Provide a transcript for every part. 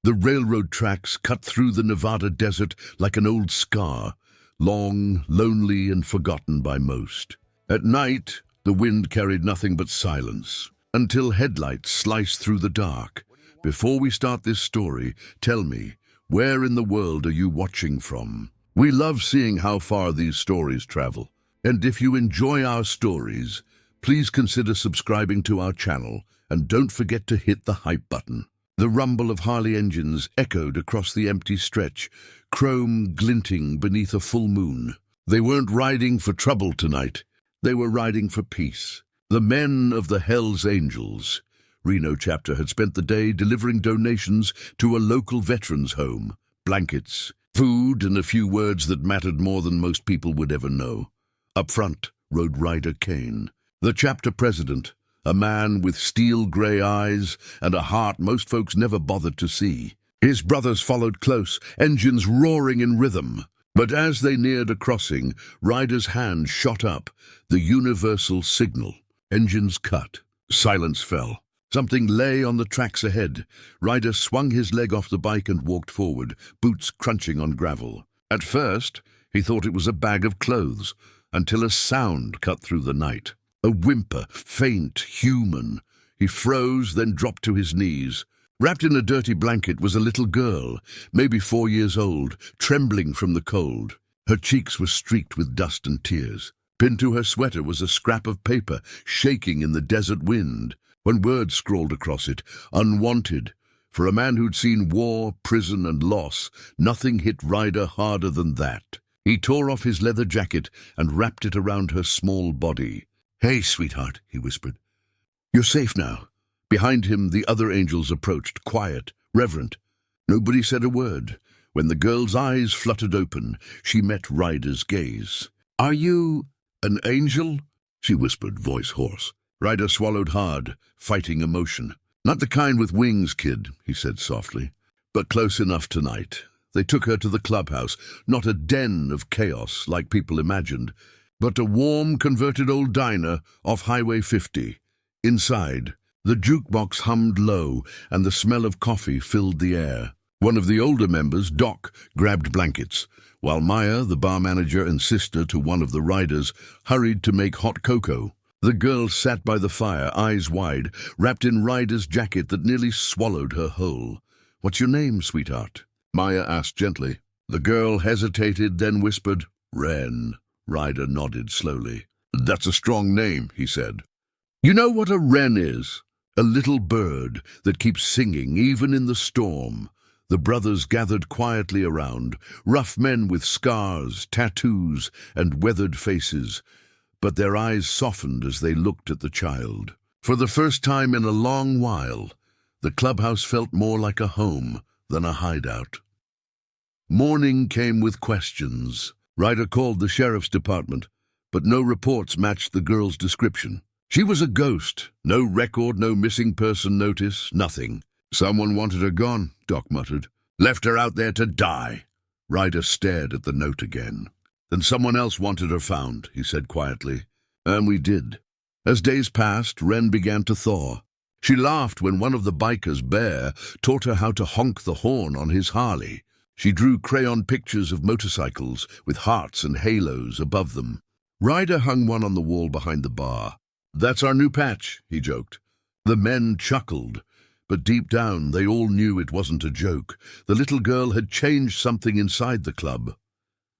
The railroad tracks cut through the Nevada desert like an old scar, long, lonely, and forgotten by most. At night, the wind carried nothing but silence, until headlights sliced through the dark. Before we start this story, tell me, where in the world are you watching from? We love seeing how far these stories travel. And if you enjoy our stories, please consider subscribing to our channel and don't forget to hit the hype button. The rumble of Harley engines echoed across the empty stretch, chrome glinting beneath a full moon. They weren't riding for trouble tonight. They were riding for peace. The men of the Hellsangels. Reno chapter had spent the day delivering donations to a local veterans home. Blankets, food, and a few words that mattered more than most people would ever know. Up front rode Ryder Kane, the chapter president, a man with steel-gray eyes and a heart most folks never bothered to see. His brothers followed close, engines roaring in rhythm. But as they neared a crossing, Ryder's hand shot up, the universal signal. Engines cut. Silence fell. Something lay on the tracks ahead. Ryder swung his leg off the bike and walked forward, boots crunching on gravel. At first, he thought it was a bag of clothes, until a sound cut through the night. A whimper, faint, human. He froze, then dropped to his knees. Wrapped in a dirty blanket was a little girl, maybe 4 years old, trembling from the cold. Her cheeks were streaked with dust and tears. Pinned to her sweater was a scrap of paper, shaking in the desert wind. One word scrawled across it, "Unwanted." For a man who'd seen war, prison, and loss, nothing hit Ryder harder than that. He tore off his leather jacket and wrapped it around her small body. "Hey, sweetheart," he whispered. "You're safe now." Behind him, the other angels approached, quiet, reverent. Nobody said a word. When the girl's eyes fluttered open, she met Ryder's gaze. "Are you an angel?" she whispered, voice hoarse. Ryder swallowed hard, fighting emotion. "Not the kind with wings, kid," he said softly, "but close enough tonight." They took her to the clubhouse, not a den of chaos like people imagined, but a warm, converted old diner off Highway 50. Inside, the jukebox hummed low, and the smell of coffee filled the air. One of the older members, Doc, grabbed blankets, while Maya, the bar manager and sister to one of the riders, hurried to make hot cocoa. The girl sat by the fire, eyes wide, wrapped in Ryder's jacket that nearly swallowed her whole. "What's your name, sweetheart?" Maya asked gently. The girl hesitated, then whispered, "Wren." Ryder nodded slowly. "That's a strong name," he said. "You know what a wren is? A little bird that keeps singing even in the storm." The brothers gathered quietly around, rough men with scars, tattoos, and weathered faces, but their eyes softened as they looked at the child. For the first time in a long while, the clubhouse felt more like a home than a hideout. Morning came with questions. Ryder called the sheriff's department, but no reports matched the girl's description. She was a ghost. No record, no missing person notice, nothing. "Someone wanted her gone," Doc muttered. "Left her out there to die." Ryder stared at the note again. "Then someone else wanted her found," he said quietly. "And we did." As days passed, Wren began to thaw. She laughed when one of the bikers, Bear, taught her how to honk the horn on his Harley. She drew crayon pictures of motorcycles with hearts and halos above them. Ryder hung one on the wall behind the bar. "That's our new patch," he joked. The men chuckled, but deep down they all knew it wasn't a joke. The little girl had changed something inside the club.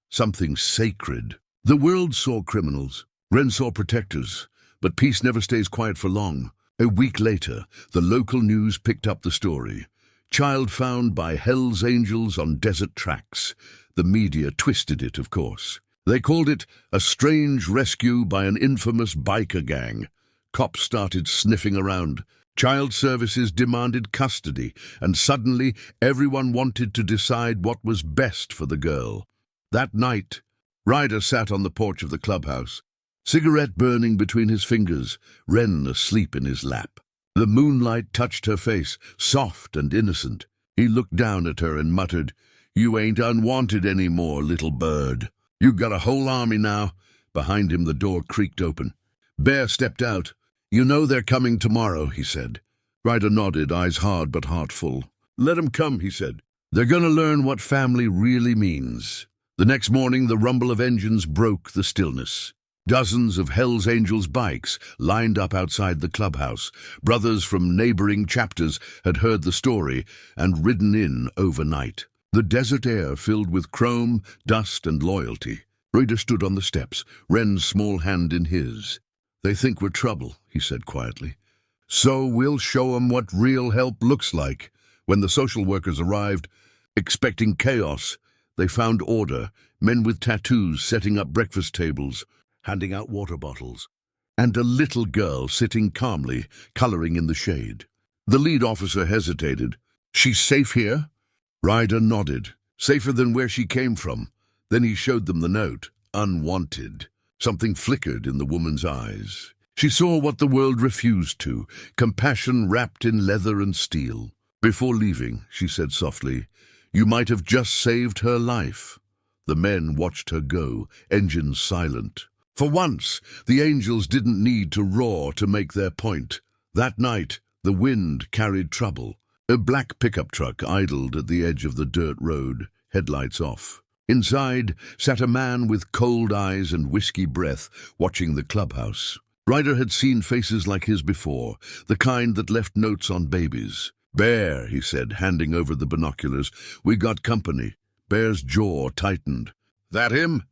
Something sacred. The world saw criminals. Wren saw protectors. But peace never stays quiet for long. A week later, the local news picked up the story. Child found by Hell's Angels on desert tracks. The media twisted it, of course. They called it a strange rescue by an infamous biker gang. Cops started sniffing around. Child services demanded custody, and suddenly everyone wanted to decide what was best for the girl. That night, Ryder sat on the porch of the clubhouse, cigarette burning between his fingers, Wren asleep in his lap. The moonlight touched her face, soft and innocent. He looked down at her and muttered, "You ain't unwanted anymore, little bird. You got a whole army now." Behind him the door creaked open. Bear stepped out. "You know they're coming tomorrow," he said. Ryder nodded, eyes hard but heart full. Let 'em come, he said. They're going to learn what family really means. The next morning, the rumble of engines broke the stillness. Dozens of hellsangels bikes lined up outside the clubhouse. Brothers from neighboring chapters had heard the story and ridden in overnight. The desert air filled with chrome, dust, and loyalty. Ryder stood on the steps, Ren's small hand in his. They think we're trouble, he said quietly. So we'll show 'em what real help looks like. When the social workers arrived, expecting chaos, they found order, men with tattoos setting up breakfast tables, handing out water bottles, and a little girl sitting calmly, coloring in the shade. The lead officer hesitated. She's safe here? Ryder nodded. Safer than where she came from. Then he showed them the note. Unwanted. Something flickered in the woman's eyes. She saw what the world refused to, compassion wrapped in leather and steel. Before leaving, she said softly, "You might have just saved her life." The men watched her go, engines silent. For once, the angels didn't need to roar to make their point. That night, the wind carried trouble. A black pickup truck idled at the edge of the dirt road, headlights off. Inside sat a man with cold eyes and whiskey breath, watching the clubhouse. Ryder had seen faces like his before, the kind that left notes on babies. "Bear," he said, handing over the binoculars. "We got company." Bear's jaw tightened. "That him?"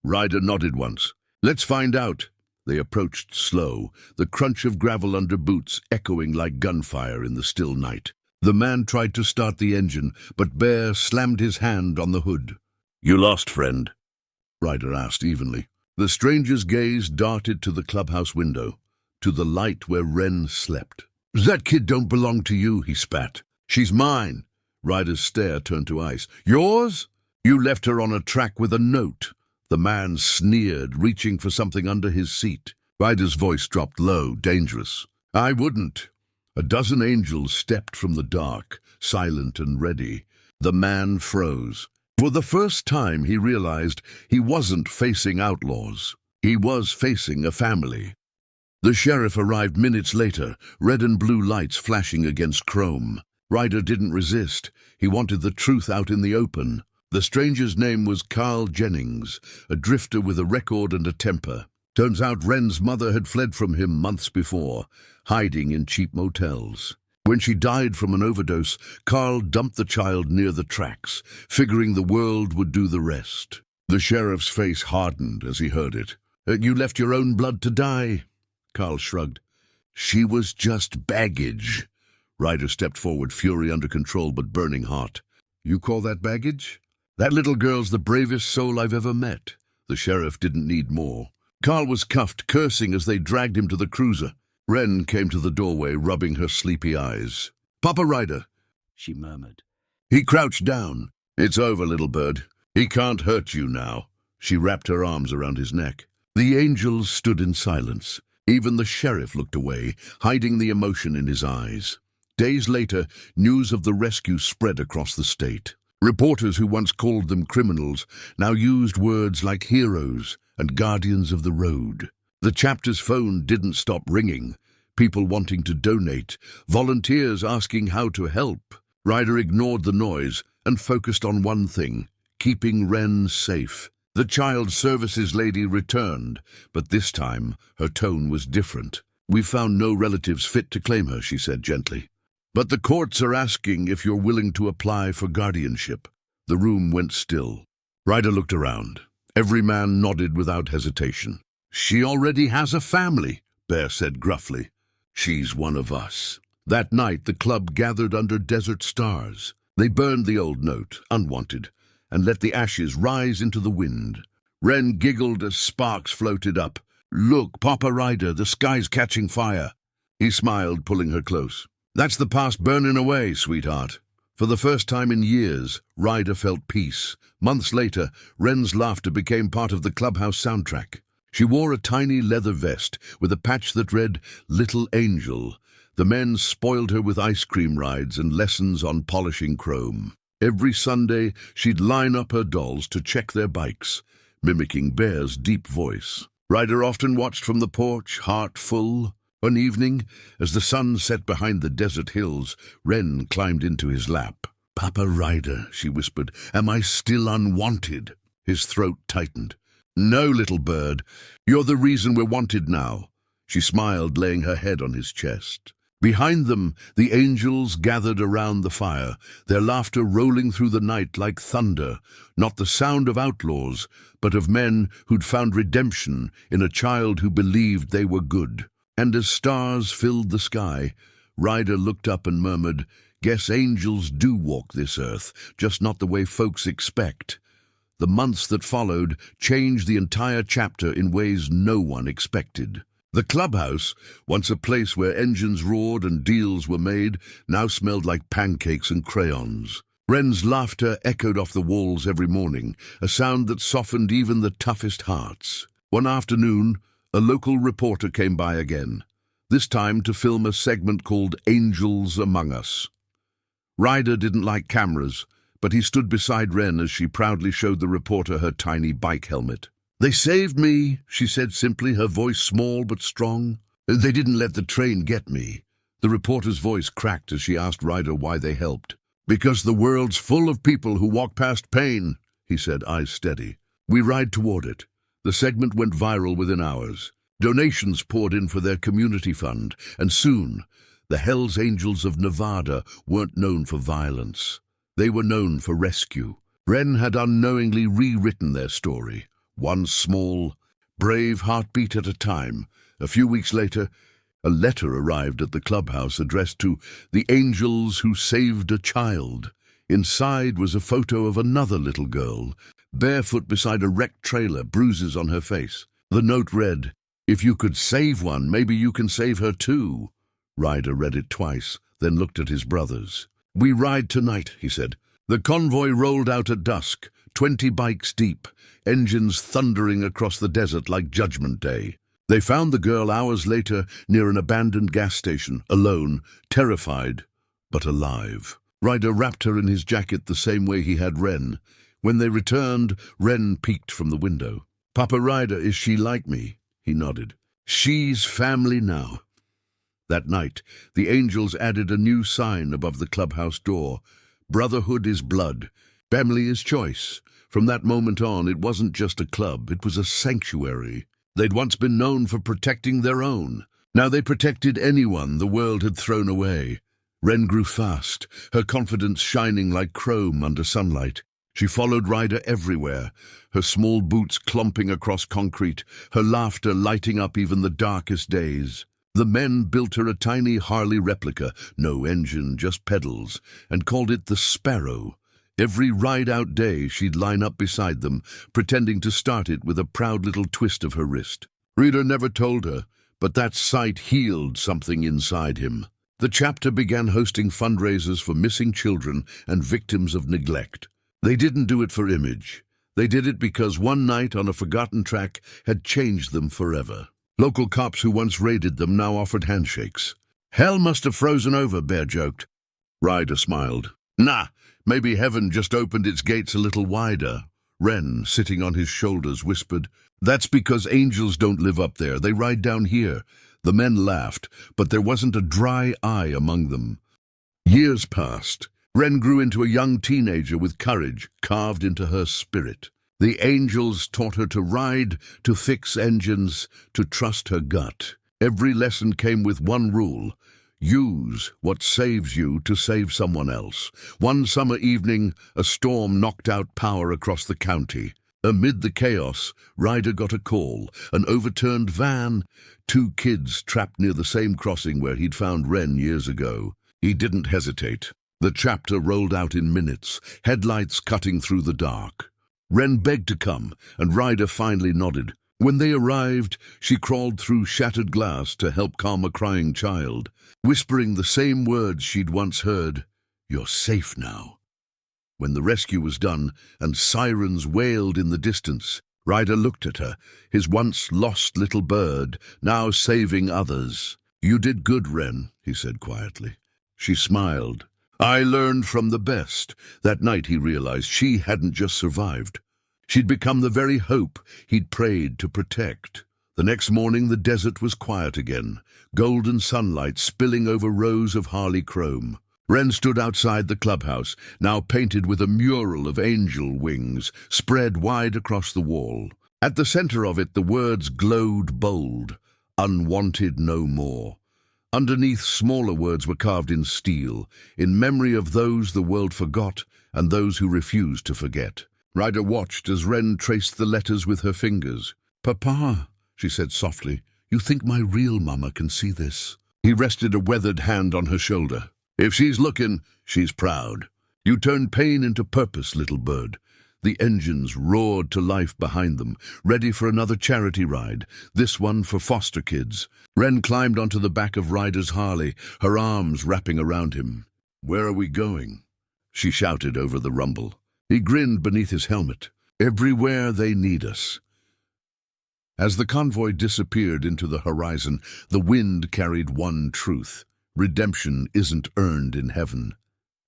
Ryder nodded once. "Let's find out." They approached slow, the crunch of gravel under boots echoing like gunfire in the still night. The man tried to start the engine, but Bear slammed his hand on the hood. "You lost, friend?" Ryder asked evenly. The stranger's gaze darted to the clubhouse window, to the light where Ren slept. "That kid don't belong to you," he spat. "She's mine." Ryder's stare turned to ice. "Yours? You left her on a track with a note." The man sneered, reaching for something under his seat. Ryder's voice dropped low, dangerous. "I wouldn't." A dozen angels stepped from the dark, silent and ready. The man froze. For the first time he realized he wasn't facing outlaws. He was facing a family. The sheriff arrived minutes later, red and blue lights flashing against chrome. Ryder didn't resist. He wanted the truth out in the open. The stranger's name was Carl Jennings, a drifter with a record and a temper. Turns out Ren's mother had fled from him months before, hiding in cheap motels. When she died from an overdose, Carl dumped the child near the tracks, figuring the world would do the rest. The sheriff's face hardened as he heard it. "You left your own blood to die?" Carl shrugged. "She was just baggage." Ryder stepped forward, fury under control but burning hot. "You call that baggage? That little girl's the bravest soul I've ever met." The sheriff didn't need more. Carl was cuffed, cursing as they dragged him to the cruiser. Ren came to the doorway, rubbing her sleepy eyes. "Papa Ryder," she murmured. He crouched down. "It's over, little bird. He can't hurt you now." She wrapped her arms around his neck. The angels stood in silence. Even the sheriff looked away, hiding the emotion in his eyes. Days later, news of the rescue spread across the state. Reporters who once called them criminals now used words like heroes and guardians of the road. The chapter's phone didn't stop ringing. People wanting to donate, volunteers asking how to help. Ryder ignored the noise and focused on one thing, keeping Ren safe. The child services lady returned, but this time her tone was different. "We've found no relatives fit to claim her," she said gently. "But the courts are asking if you're willing to apply for guardianship." The room went still. Ryder looked around. Every man nodded without hesitation. "She already has a family," Bear said gruffly. "She's one of us." That night the club gathered under desert stars. They burned the old note, unwanted, and let the ashes rise into the wind. Ren giggled as sparks floated up. "Look, Papa Ryder, the sky's catching fire." He smiled, pulling her close. "That's the past burning away, sweetheart." For the first time in years, Ryder felt peace. Months later, Ren's laughter became part of the clubhouse soundtrack. She wore a tiny leather vest with a patch that read, "Little Angel." The men spoiled her with ice cream rides and lessons on polishing chrome. Every Sunday, she'd line up her dolls to check their bikes, mimicking Bear's deep voice. Ryder often watched from the porch, heart full. One evening, as the sun set behind the desert hills, Wren climbed into his lap. "Papa Ryder," she whispered, "am I still unwanted?" His throat tightened. "No, little bird. You're the reason we're wanted now." She smiled, laying her head on his chest. Behind them, the angels gathered around the fire, their laughter rolling through the night like thunder, not the sound of outlaws, but of men who'd found redemption in a child who believed they were good. And as stars filled the sky, Ryder looked up and murmured, "Guess angels do walk this earth, just not the way folks expect." The months that followed changed the entire chapter in ways no one expected. The clubhouse, once a place where engines roared and deals were made, now smelled like pancakes and crayons. Wren's laughter echoed off the walls every morning, a sound that softened even the toughest hearts. One afternoon, a local reporter came by again, this time to film a segment called Angels Among Us. Ryder didn't like cameras, but he stood beside Wren as she proudly showed the reporter her tiny bike helmet. "They saved me," she said simply, her voice small but strong. "They didn't let the train get me." The reporter's voice cracked as she asked Ryder why they helped. "Because the world's full of people who walk past pain," he said, eyes steady. "We ride toward it." The segment went viral within hours. Donations poured in for their community fund, and soon, the hellsangels of Nevada weren't known for violence. They were known for rescue. Wren had unknowingly rewritten their story. One small, brave heartbeat at a time. A few weeks later, a letter arrived at the clubhouse addressed to the angels who saved a child. Inside was a photo of another little girl, barefoot beside a wrecked trailer, bruises on her face. The note read, "If you could save one, maybe you can save her too." Ryder read it twice, then looked at his brothers. "We ride tonight," he said. The convoy rolled out at dusk, 20 bikes deep, engines thundering across the desert like Judgment Day. They found the girl hours later near an abandoned gas station, alone, terrified, but alive. Ryder wrapped her in his jacket the same way he had Wren. When they returned, Wren peeked from the window. "Papa Ryder, is she like me?" He nodded. "She's family now." That night, the angels added a new sign above the clubhouse door. "Brotherhood is blood. Family is choice." From that moment on, it wasn't just a club, it was a sanctuary. They'd once been known for protecting their own. Now they protected anyone the world had thrown away. Wren grew fast, her confidence shining like chrome under sunlight. She followed Ryder everywhere, her small boots clomping across concrete, her laughter lighting up even the darkest days. The men built her a tiny Harley replica, no engine, just pedals, and called it the Sparrow. Every ride-out day she'd line up beside them, pretending to start it with a proud little twist of her wrist. Ryder never told her, but that sight healed something inside him. The chapter began hosting fundraisers for missing children and victims of neglect. They didn't do it for image. They did it because one night on a forgotten track had changed them forever. Local cops who once raided them now offered handshakes. "Hell must have frozen over," Bear joked. Ryder smiled. "Nah, maybe heaven just opened its gates a little wider." Wren, sitting on his shoulders, whispered, "That's because angels don't live up there. They ride down here." The men laughed, but there wasn't a dry eye among them. Years passed. Wren grew into a young teenager with courage carved into her spirit. The angels taught her to ride, to fix engines, to trust her gut. Every lesson came with one rule: use what saves you to save someone else. One summer evening, a storm knocked out power across the county. Amid the chaos, Ryder got a call, an overturned van, 2 kids trapped near the same crossing where he'd found Wren years ago. He didn't hesitate. The chapter rolled out in minutes, headlights cutting through the dark. Wren begged to come, and Ryder finally nodded. When they arrived, she crawled through shattered glass to help calm a crying child, whispering the same words she'd once heard, "You're safe now." When the rescue was done, and sirens wailed in the distance, Ryder looked at her, his once lost little bird, now saving others. "You did good, Wren," he said quietly. She smiled. "I learned from the best." That night he realized she hadn't just survived. She'd become the very hope he'd prayed to protect. The next morning the desert was quiet again, golden sunlight spilling over rows of Harley chrome. Wren stood outside the clubhouse, now painted with a mural of angel wings spread wide across the wall. At the center of it the words glowed bold, "Unwanted no more." Underneath, smaller words were carved in steel, in memory of those the world forgot and those who refused to forget. Ryder watched as Wren traced the letters with her fingers. "Papa," she said softly, "you think my real mama can see this?" He rested a weathered hand on her shoulder. "If she's looking, she's proud. You turned pain into purpose, little bird." The engines roared to life behind them, ready for another charity ride, this one for foster kids. Wren climbed onto the back of Ryder's Harley, her arms wrapping around him. "Where are we going?" she shouted over the rumble. He grinned beneath his helmet. "Everywhere they need us." As the convoy disappeared into the horizon, the wind carried one truth: redemption isn't earned in heaven.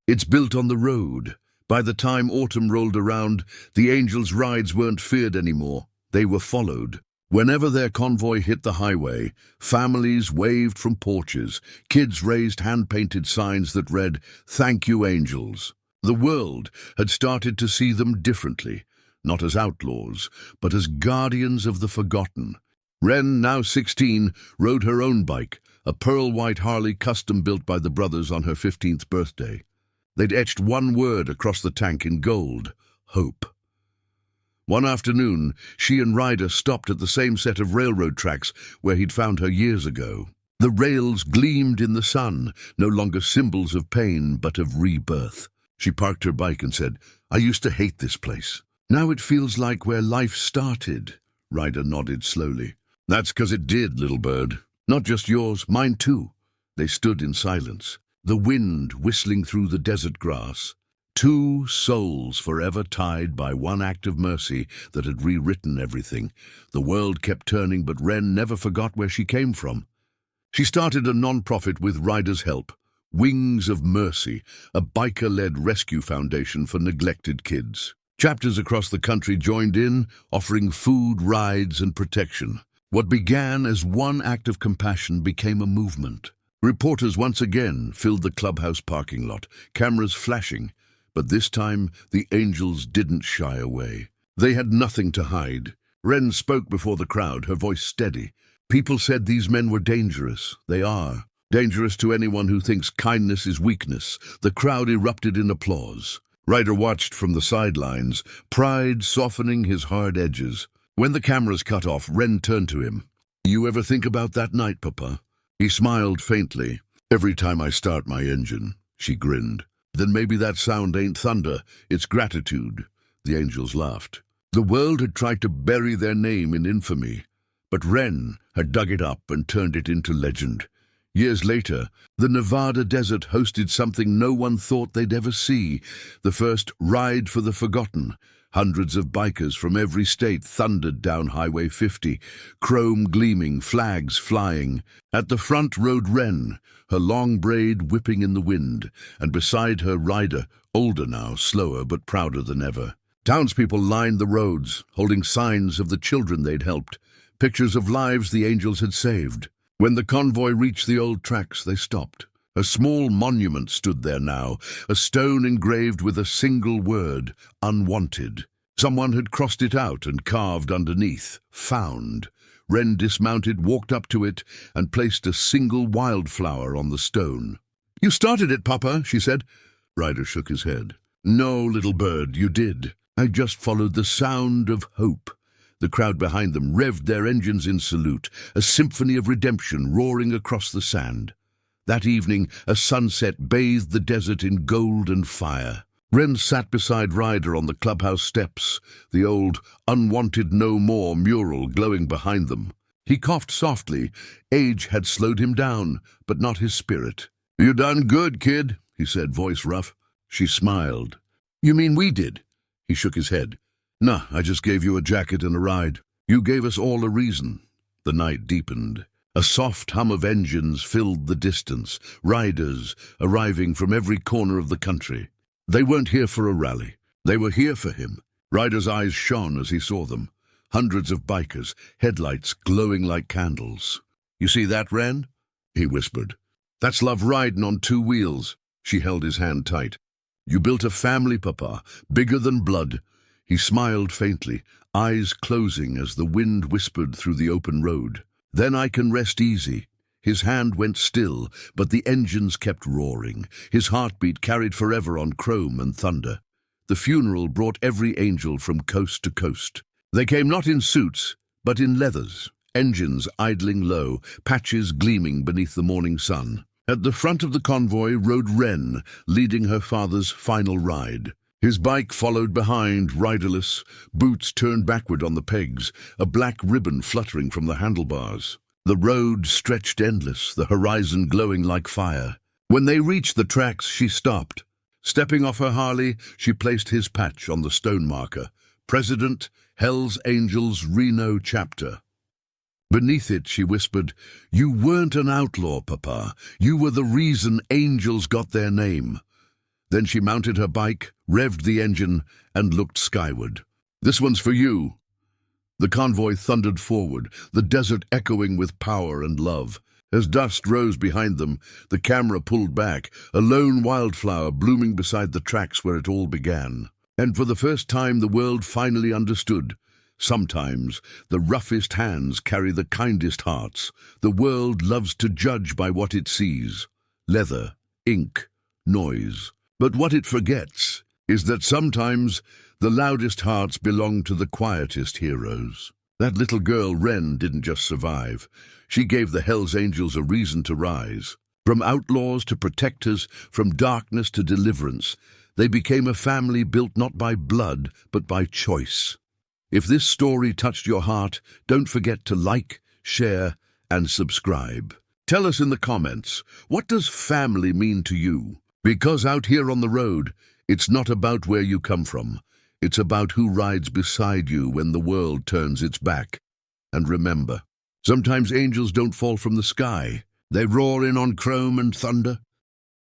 It's built on the road. By the time autumn rolled around, the angels' rides weren't feared anymore. They were followed. Whenever their convoy hit the highway, families waved from porches, kids raised hand-painted signs that read, "Thank you, angels." The world had started to see them differently, not as outlaws, but as guardians of the forgotten. Wren, now 16, rode her own bike, a pearl-white Harley custom-built by the brothers on her 15th birthday. They'd etched one word across the tank in gold: hope. One afternoon, she and Ryder stopped at the same set of railroad tracks where he'd found her years ago. The rails gleamed in the sun, no longer symbols of pain, but of rebirth. She parked her bike and said, "I used to hate this place. Now it feels like where life started." Ryder nodded slowly. "That's 'cause it did, little bird. Not just yours, mine too." They stood in silence, the wind whistling through the desert grass. Two souls forever tied by one act of mercy that had rewritten everything. The world kept turning, but Wren never forgot where she came from. She started a non-profit with Ryder's help, Wings of Mercy, a biker-led rescue foundation for neglected kids. Chapters across the country joined in, offering food, rides, and protection. What began as one act of compassion became a movement. Reporters once again filled the clubhouse parking lot, cameras flashing, but this time the angels didn't shy away. They had nothing to hide. Wren spoke before the crowd, her voice steady. "People said these men were dangerous. They are. Dangerous to anyone who thinks kindness is weakness." The crowd erupted in applause. Ryder watched from the sidelines, pride softening his hard edges. When the cameras cut off, Wren turned to him. "You ever think about that night, Papa?" He smiled faintly. "Every time I start my engine." She grinned. "Then maybe that sound ain't thunder, it's gratitude." The angels laughed. The world had tried to bury their name in infamy, but Wren had dug it up and turned it into legend. Years later, the Nevada desert hosted something no one thought they'd ever see: the first Ride for the Forgotten. Hundreds of bikers from every state thundered down Highway 50, chrome gleaming, flags flying. At the front rode Wren, her long braid whipping in the wind, and beside her Ryder, older now, slower but prouder than ever. Townspeople lined the roads, holding signs of the children they'd helped, pictures of lives the angels had saved. When the convoy reached the old tracks, they stopped. A small monument stood there now, a stone engraved with a single word: Unwanted. Someone had crossed it out and carved underneath, Found. Wren dismounted, walked up to it, and placed a single wildflower on the stone. "You started it, Papa," she said. Ryder shook his head. "No, little bird, you did. I just followed the sound of hope." The crowd behind them revved their engines in salute, a symphony of redemption roaring across the sand. That evening, a sunset bathed the desert in gold and fire. Wren sat beside Ryder on the clubhouse steps, the old "Unwanted no more" mural glowing behind them. He coughed softly. Age had slowed him down, but not his spirit. "You done good, kid," he said, voice rough. She smiled. "You mean we did?" He shook his head. "Nah, I just gave you a jacket and a ride. You gave us all a reason." The night deepened. A soft hum of engines filled the distance, riders arriving from every corner of the country. They weren't here for a rally. They were here for him. Ryder's eyes shone as he saw them. hundreds of bikers, headlights glowing like candles. "You see that, Ren?" he whispered. "That's love riding on two wheels." She held his hand tight. "You built a family, Papa, bigger than blood." He smiled faintly, eyes closing as the wind whispered through the open road. "Then I can rest easy." His hand went still, but the engines kept roaring. His heartbeat carried forever on chrome and thunder. The funeral brought every angel from coast to coast. They came not in suits, but in leathers, engines idling low, patches gleaming beneath the morning sun. At the front of the convoy rode Ren, leading her father's final ride. His bike followed behind, riderless, boots turned backward on the pegs, a black ribbon fluttering from the handlebars. The road stretched endless, the horizon glowing like fire. When they reached the tracks, she stopped. Stepping off her Harley, she placed his patch on the stone marker. President, Hell's Angels, Reno Chapter. Beneath it, she whispered, "You weren't an outlaw, Papa. You were the reason angels got their name." Then she mounted her bike, revved the engine, and looked skyward. "This one's for you." The convoy thundered forward, the desert echoing with power and love. As dust rose behind them, the camera pulled back, a lone wildflower blooming beside the tracks where it all began. And for the first time the world finally understood. Sometimes the roughest hands carry the kindest hearts. The world loves to judge by what it sees. Leather, ink, noise. But what it forgets is that sometimes the loudest hearts belong to the quietest heroes. That little girl, Ren, didn't just survive. She gave the Hell's Angels a reason to rise. From outlaws to protectors, from darkness to deliverance, they became a family built not by blood, but by choice. If this story touched your heart, don't forget to like, share, and subscribe. Tell us in the comments, what does family mean to you? Because out here on the road, it's not about where you come from. It's about who rides beside you when the world turns its back. And remember, sometimes angels don't fall from the sky. They roar in on chrome and thunder.